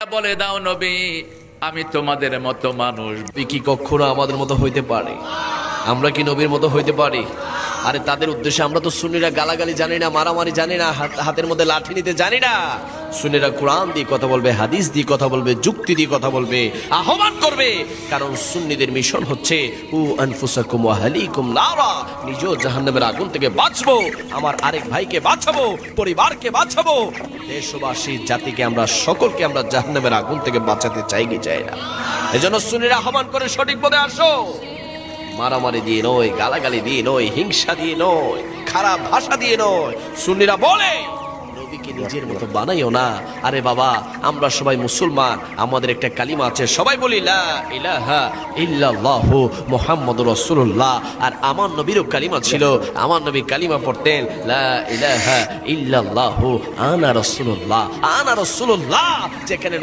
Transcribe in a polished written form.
বলে দাও নবী, আমি তোমাদের মতো মানুষ। কি কখনো আমাদের মতো হইতে পারে? আমরা কি নবীর মতো হইতে পারি? আরে তাদের উদ্দেশ্যে আমরা তো সুন্নিরা গালাগালি জানি না, মারামারি জানি না, হাতের মধ্যে লাঠি নিতে জানি না। সুন্নিরা কোরআন দিয়ে কথা বলবে, হাদিস দিয়ে কথা বলবে, যুক্তি দিয়ে কথা বলবে, আহ্বান করবে। কারণ সুন্নিদের মিশন হচ্ছে উ আনফুসাকুম ওয়া আহলিকুম নারা, নিজেও জাহান্নামের আগুন থেকে বাঁচবো, আমার আরেক ভাইকে বাঁচাবো, পরিবারকে বাঁচাবো, দেশবাসী জাতিকে আমরা সকলকে আমরা জাহান্নামের আগুন থেকে বাঁচাতে চাই কি চাই না। এজন্য সুন্নিরা আহ্বান করে সঠিক পথে আসো। মারামারি দিয়ে নয়, গালাগালি দিয়ে নয়, হিংসা দিয়ে নয়, খারাপ ভাষা দিয়ে নয়। সুন্নিরা বলে নবীকে নিজের মতো বানাইও না। আরে বাবা, আমরা সবাই মুসলমান, আমাদের একটা কালিমা আছে, সবাই বলি লা ইলাহা ইল্লাল্লাহু মুহাম্মাদুর রাসূলুল্লাহ। আর আমার নবীরও কালিমা ছিল, আমার নবী কালিমা পড়তেন লা ইলাহা ইল্লাল্লাহু আনা রাসূলুল্লাহ, আনা রাসূলুল্লাহ। যেখানে